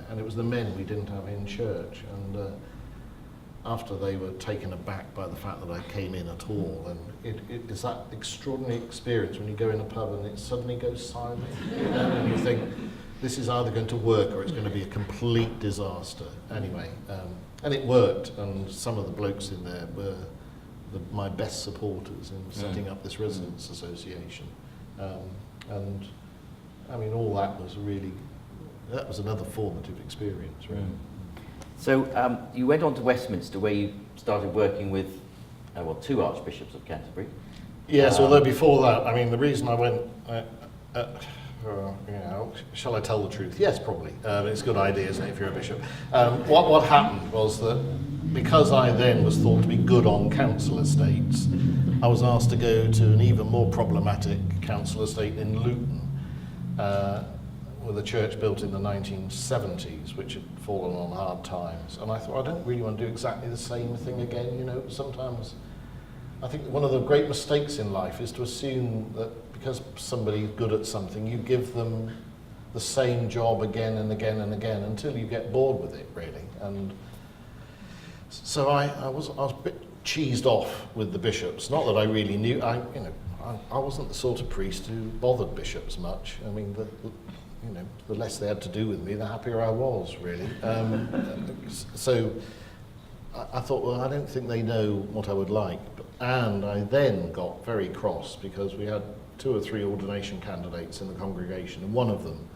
and it was the men we didn't have in church. And after they were taken aback by the fact that I came in at all, and it is that extraordinary experience when you go in a pub and it suddenly goes silent, and you think, this is either going to work or it's going to be a complete disaster. Anyway, and it worked, and some of the blokes in there were my best supporters in setting up this residents association. And I mean, all that was another formative experience, really. So you went on to Westminster, where you started working with, two Archbishops of Canterbury. Yes, although before that, I mean, the reason I went, shall I tell the truth? Yes, probably. It's a good idea, isn't it, if you're a bishop? What happened was that because I then was thought to be good on council estates, I was asked to go to an even more problematic council estate in Luton, with a church built in the 1970s, which had fallen on hard times. And I thought, I don't really want to do exactly the same thing again. You know, sometimes I think one of the great mistakes in life is to assume that because somebody's good at something, you give them the same job again and again and again until you get bored with it, really. And so I was a bit cheesed off with the bishops. Not that I really knew. I wasn't the sort of priest who bothered bishops much. I mean, the less they had to do with me, the happier I was, really. So I thought, well, I don't think they know what I would like. And I then got very cross because we had 2 or 3 ordination candidates in the congregation, and one of them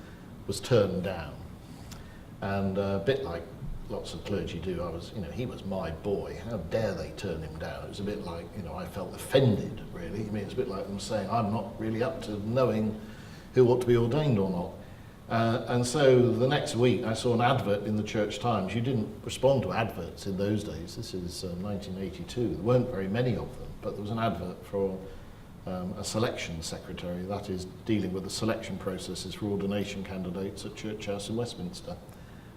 was turned down. And a bit like lots of clergy do, he was my boy. How dare they turn him down? It was a bit like, I felt offended, really. I mean, it's a bit like them saying, I'm not really up to knowing who ought to be ordained or not. And so the next week I saw an advert in the Church Times. You didn't respond to adverts in those days. This is 1982. There weren't very many of them, but there was an advert for a selection secretary, that is dealing with the selection processes for ordination candidates at Church House in Westminster.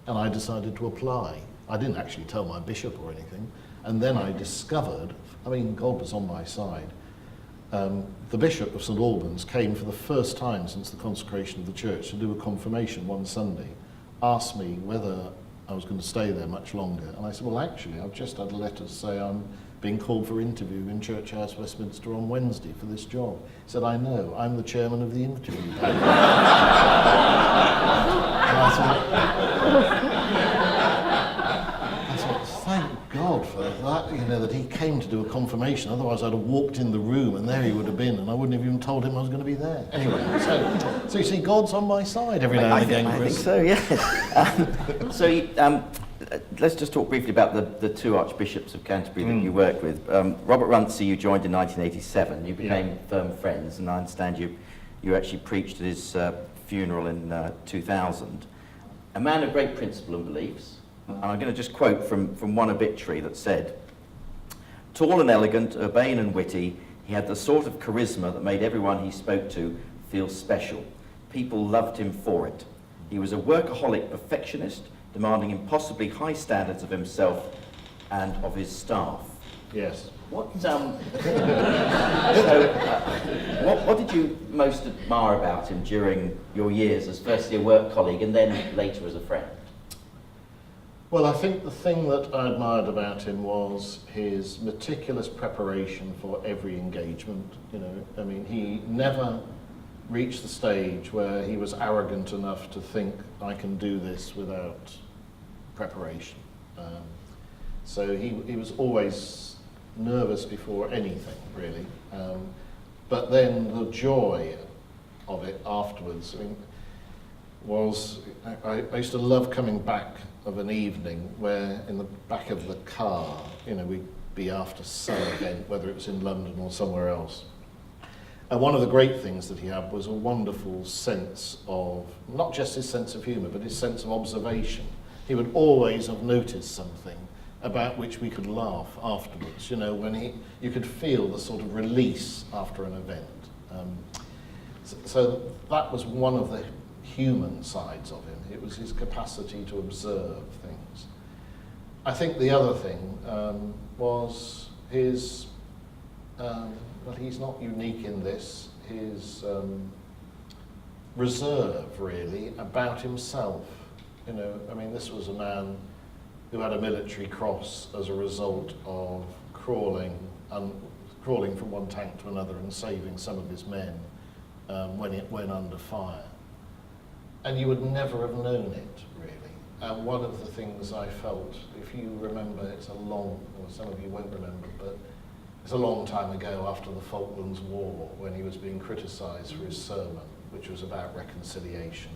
And I decided to apply. I didn't actually tell my bishop or anything. And then I discovered, God was on my side. The Bishop of St Albans came for the first time since the consecration of the church to do a confirmation one Sunday, asked me whether I was going to stay there much longer. And I said, well, actually, I've just had a letter to say I'm being called for interview in Church House, Westminster on Wednesday for this job. He said, I know, I'm the chairman of the interview panel. And I thought, thank God for that, that he came to do a confirmation. Otherwise I'd have walked in the room and there he would have been, and I wouldn't have even told him I was going to be there. Anyway, so you see, God's on my side every now and again, Chris. I think so, yes. Let's just talk briefly about the 2 Archbishops of Canterbury that you worked with. Robert Runcie, you joined in 1987. You became firm friends, and I understand you actually preached at his funeral in 2000. A man of great principle and beliefs. And I'm going to just quote from one obituary that said, tall and elegant, urbane and witty, he had the sort of charisma that made everyone he spoke to feel special. People loved him for it. He was a workaholic perfectionist, demanding impossibly high standards of himself and of his staff. Yes. What did you most admire about him during your years as firstly a work colleague and then later as a friend? Well, I think the thing that I admired about him was his meticulous preparation for every engagement. He never reached the stage where he was arrogant enough to think, I can do this without preparation. So he was always nervous before anything, really. But then the joy of it afterwards, was I used to love coming back of an evening where in the back of the car, we'd be after some event, whether it was in London or somewhere else. And one of the great things that he had was a wonderful sense of, not just his sense of humour, but his sense of observation. He would always have noticed something about which we could laugh afterwards, when you could feel the sort of release after an event. So that was one of the human sides of him. It was his capacity to observe things. I think the other thing was his, he's not unique in this, his reserve, really, about himself. You know, I mean, this was a man who had a military cross as a result of crawling from one tank to another and saving some of his men when it went under fire. And you would never have known it, really. And one of the things I felt, if you remember, it's a long, well, some of you won't remember, but it's a long time ago after the Falklands War when he was being criticised for his sermon, which was about reconciliation.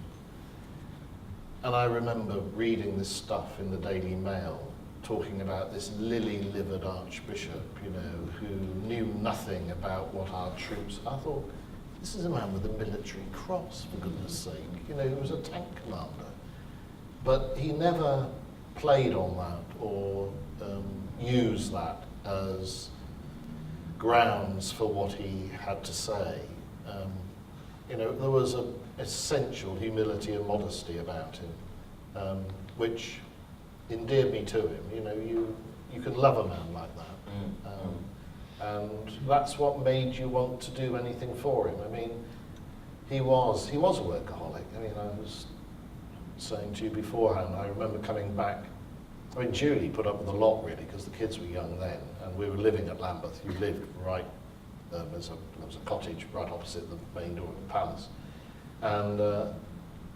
And I remember reading this stuff in the Daily Mail talking about this lily-livered archbishop, you know, who knew nothing about what our troops... I thought, this is a man with a military cross, for goodness sake. You know, he was a tank commander. But he never played on that or used that as grounds for what he had to say. You know, there was an essential humility and modesty about him, which endeared me to him. You know, you can love a man like that. And that's what made you want to do anything for him. I mean, he was a workaholic. I mean, I was saying to you beforehand, I remember coming back. I mean, Julie put up with a lot, really, because the kids were young then, and we were living at Lambeth. You lived right, there was a cottage right opposite the main door of the palace. And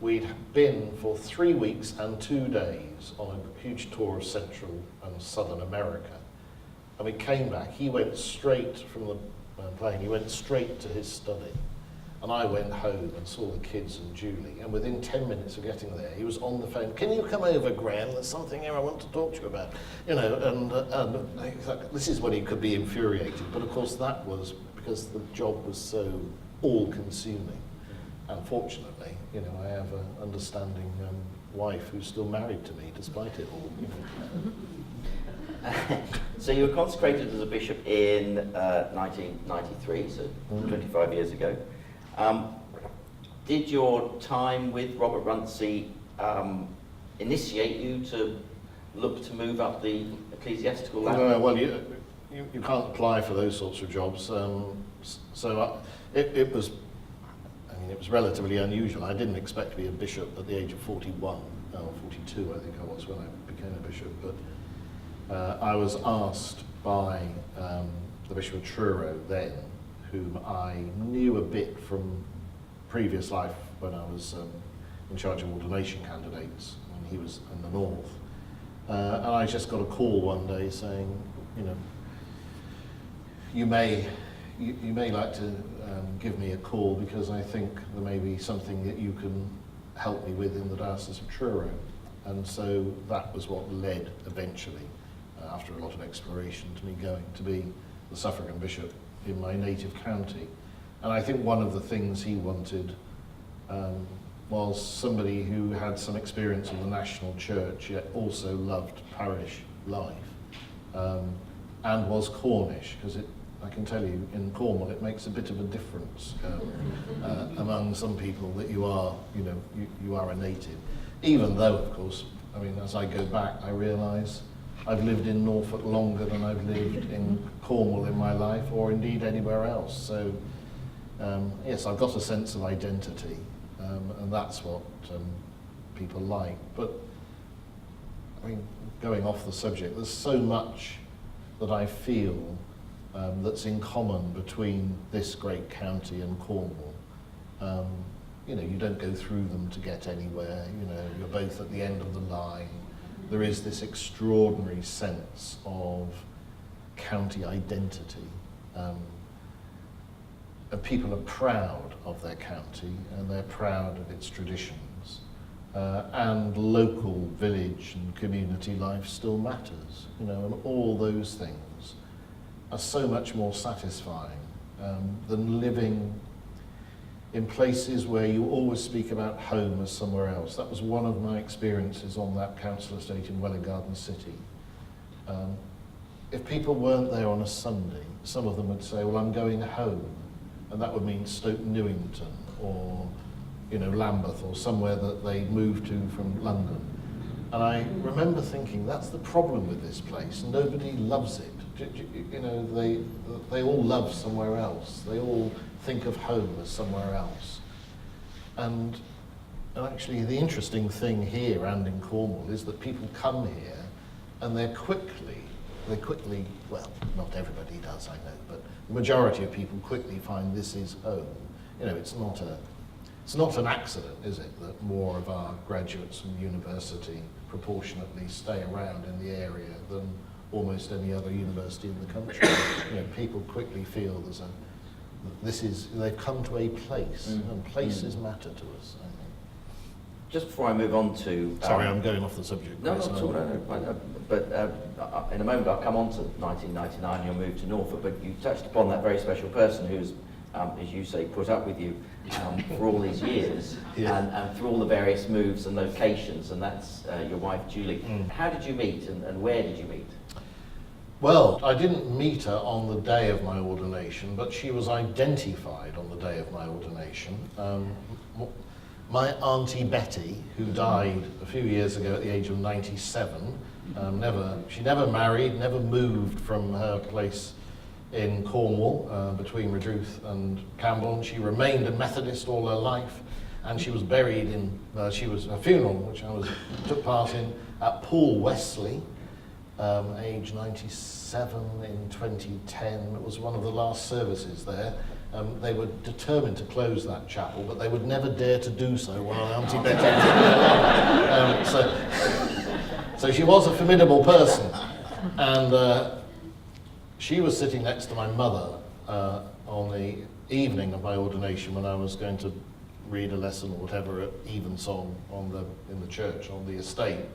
we'd been for 3 weeks and 2 days on a huge tour of Central and Southern America. And we came back, he went straight from the plane, he went straight to his study. And I went home and saw the kids and Julie, and within 10 minutes of getting there, he was on the phone. Can you come over, Graham? There's something here I want to talk to you about. You know, and this is when he could be infuriated. But of course that was because the job was so all-consuming. And fortunately, you know, I have an understanding wife who's still married to me, despite it all. You know. So you were consecrated as a bishop in 1993, so 25 years ago. Did your time with Robert Runcie initiate you to look to move up the ecclesiastical ladder? No, well, you can't apply for those sorts of jobs. It was, I mean, it was relatively unusual. I didn't expect to be a bishop at the age of 41, or 42, I think I was when I became a bishop. But I was asked by the Bishop of Truro then, whom I knew a bit from previous life when I was in charge of ordination candidates when he was in the north. And I just got a call one day saying, you know, you may like to give me a call because I think there may be something that you can help me with in the Diocese of Truro. And so that was what led eventually, after a lot of exploration, to me going to be the suffragan bishop in my native county. And I think one of the things he wanted was somebody who had some experience of the national church, yet also loved parish life, and was Cornish, because I can tell you, in Cornwall, it makes a bit of a difference among some people that you are, you know, you are a native. Even though, of course, I mean, as I go back, I realise I've lived in Norfolk longer than I've lived in Cornwall in my life, or indeed anywhere else. So, yes, I've got a sense of identity, and that's what people like. But, I mean, going off the subject, there's so much that I feel that's in common between this great county and Cornwall. You know, you don't go through them to get anywhere. You know, you're both at the end of the line. There is this extraordinary sense of county identity. And people are proud of their county, and they're proud of its traditions. And local village and community life still matters, you know, and all those things are so much more satisfying than living in places where you always speak about home as somewhere else. That was one of my experiences on that council estate in Welwyn Garden City. If people weren't there on a Sunday, some of them would say, well, I'm going home. And that would mean Stoke Newington or, you know, Lambeth or somewhere that they moved to from London. And I remember thinking, that's the problem with this place. Nobody loves it. You know, they all love somewhere else. They all think of home as somewhere else. And And actually, the interesting thing here and in Cornwall is that people come here and they quickly, well, not everybody does, I know, but the majority of people quickly find this is home. You know, it's not an accident, is it, that more of our graduates from university proportionately stay around in the area than almost any other university in the country. You know, people quickly feel they've come to a place, and places matter to us, I think. Just before I move on to... Sorry, I'm going off the subject. No, not at all, no. But in a moment I'll come on to 1999 and your move to Norfolk, but you touched upon that very special person who's, as you say, put up with you for all these years, and through all the various moves and locations, and that's your wife, Julie. How did you meet, and where did you meet? Well, I didn't meet her on the day of my ordination, but she was identified on the day of my ordination. My Auntie Betty, who died a few years ago at the age of 97, she never married, never moved from her place in Cornwall, between Redruth and Campbell. She remained a Methodist all her life, and she was buried in, her funeral, which took part in, at Poole Wesley, age 97 in 2010. It was one of the last services there. They were determined to close that chapel, but they would never dare to do so while Auntie Betty was alive. So she was a formidable person, and she was sitting next to my mother on the evening of my ordination when I was going to read a lesson or whatever at evensong in the church on the estate.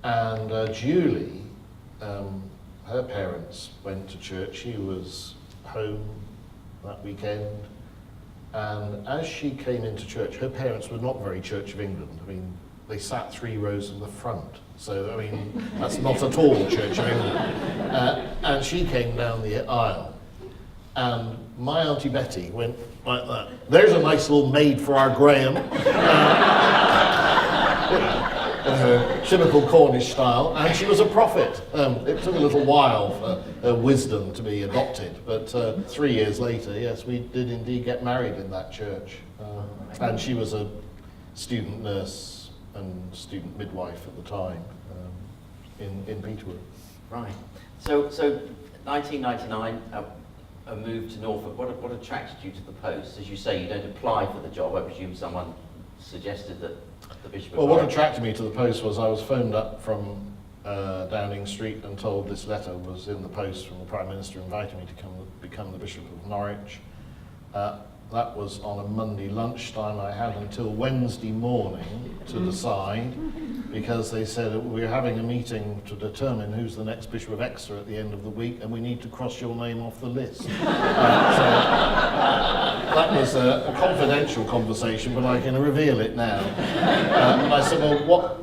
And Julie, her parents went to church. She was home that weekend, and as she came into church, her parents were not very Church of England. I mean, they sat 3 rows in the front, so I mean, that's not at all Church of England. And she came down the aisle, and my Auntie Betty went like that. There's a nice little maid for our Graham. In her typical Cornish style, and she was a prophet. It took a little while for her wisdom to be adopted, but 3 years later, yes, we did indeed get married in that church. And she was a student nurse and student midwife at the time in Peterborough. Right. So 1999, a move to Norfolk. What attracted you to the post? As you say, you don't apply for the job. I presume someone suggested that the Bishop of Well, what Norwich... attracted me to the post was I was phoned up from Downing Street and told this letter was in the post from the Prime Minister inviting me to become the Bishop of Norwich. That was on a Monday lunchtime. I had until Wednesday morning to decide, because they said we're having a meeting to determine who's the next Bishop of Exeter at the end of the week, and we need to cross your name off the list. So that was a confidential conversation, but I can reveal it now. And I said, well, what?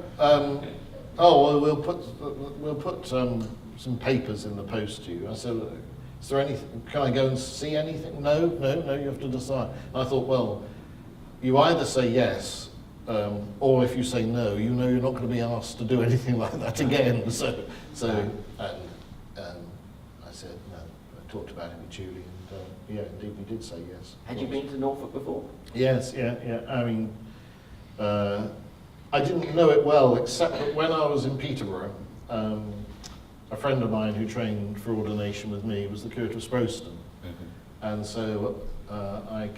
Well, we'll put some papers in the post to you. I said, is there anything? Can I go and see anything? No, you have to decide. And I thought, well, you either say yes, or if you say no, you know you're not going to be asked to do anything like that again. So I said no. I talked about it with Julie, and yeah, indeed we did say yes. Had you been to Norfolk before? Yes, yeah. I mean, I didn't know it well, except that when I was in Peterborough, a friend of mine who trained for ordination with me was the curate of Sproston. And so I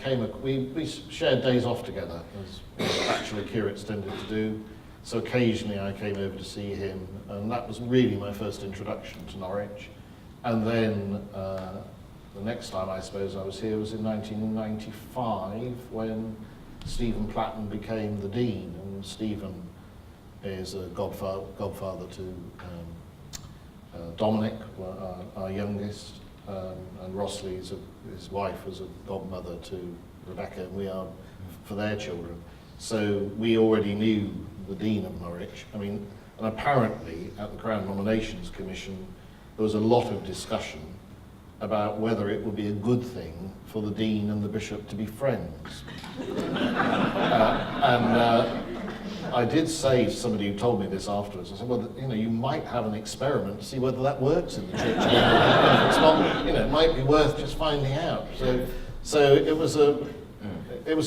we shared days off together, as bachelor curates tended to do. So occasionally I came over to see him, and that was really my first introduction to Norwich. And then the next time I suppose I was here was in 1995, when Stephen Platten became the dean, and Stephen is a godfather to Dominic, our youngest, and Rossley, his wife, was a godmother to Rebecca, and we are for their children. So we already knew the Dean of Norwich. I mean, and apparently at the Crown Nominations Commission, there was a lot of discussion about whether it would be a good thing for the Dean and the Bishop to be friends. I did say to somebody who told me this afterwards, I said, well, you might have an experiment to see whether that works in the Church. It's not, it might be worth just finding out. So it was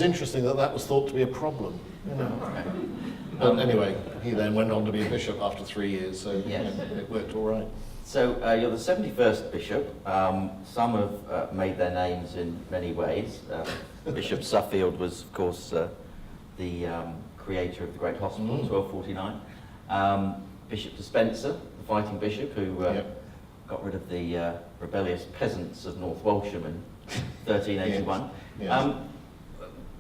interesting that was thought to be a problem. You know. Anyway, he then went on to be a bishop after 3 years, so Yes. it worked all right. So you're the 71st bishop. Some have made their names in many ways. Bishop Suffield was, of course, the creator of the Great Hospital, 1249. Bishop Despenser, the fighting bishop who got rid of the rebellious peasants of North Walsham in 1381. Yes.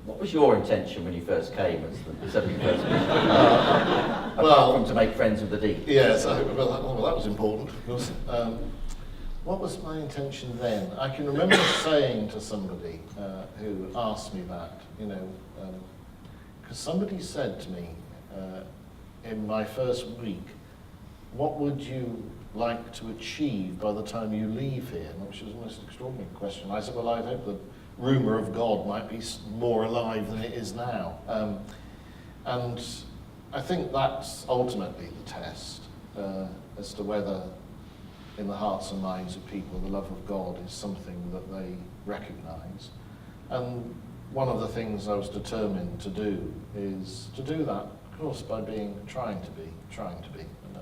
What was your intention when you first came as the 71st bishop? Apart from to make friends with the dean. Yes, well, that was important, of course. What was my intention then? I can remember saying to somebody who asked me that, you know, because somebody said to me in my first week, what would you like to achieve by the time you leave here? Which was the most extraordinary question. I said, well, I hope the rumour of God might be more alive than it is now. And I think that's ultimately the test as to whether in the hearts and minds of people the love of God is something that they recognise. And one of the things I was determined to do is to do that, of course, by trying to be. You know,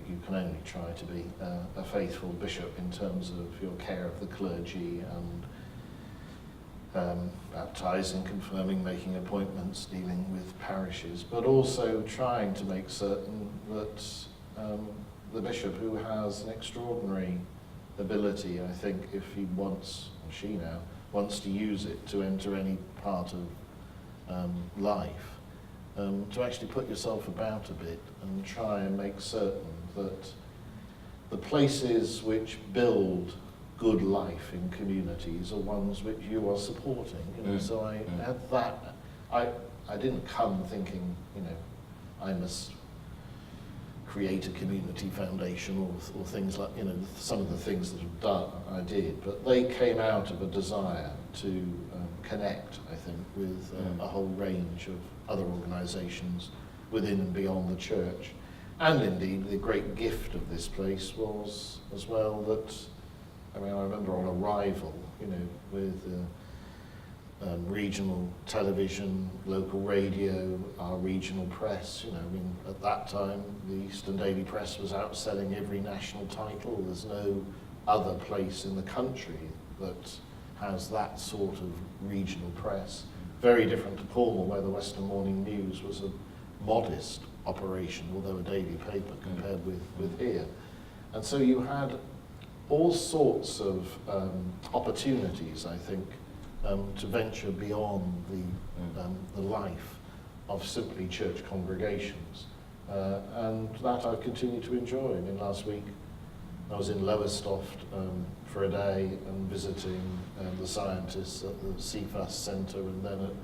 you can only try to be a faithful bishop in terms of your care of the clergy and baptising, confirming, making appointments, dealing with parishes, but also trying to make certain that the bishop, who has an extraordinary ability, I think, if he wants, or she now, wants to use it to enter any part of life, to actually put yourself about a bit and try and make certain that the places which build good life in communities are ones which you are supporting. You know, so I had that. I didn't come thinking, you know, I must create a community foundation or things like, you know, some of the things that I did, but they came out of a desire to connect, I think, with a whole range of other organisations within and beyond the church. And indeed, the great gift of this place was as well that, I mean, I remember on arrival, you know, with regional television, local radio, our regional press, you know, I mean, at that time, the Eastern Daily Press was outselling every national title. There's no other place in the country that has that sort of regional press. Very different to Cornwall, where the Western Morning News was a modest operation, although a daily paper compared with here. And so you had all sorts of opportunities, I think, to venture beyond the life of simply church congregations. And that I've continued to enjoy. I mean, last week I was in Lowestoft for a day and visiting the scientists at the CFAS Centre, and then at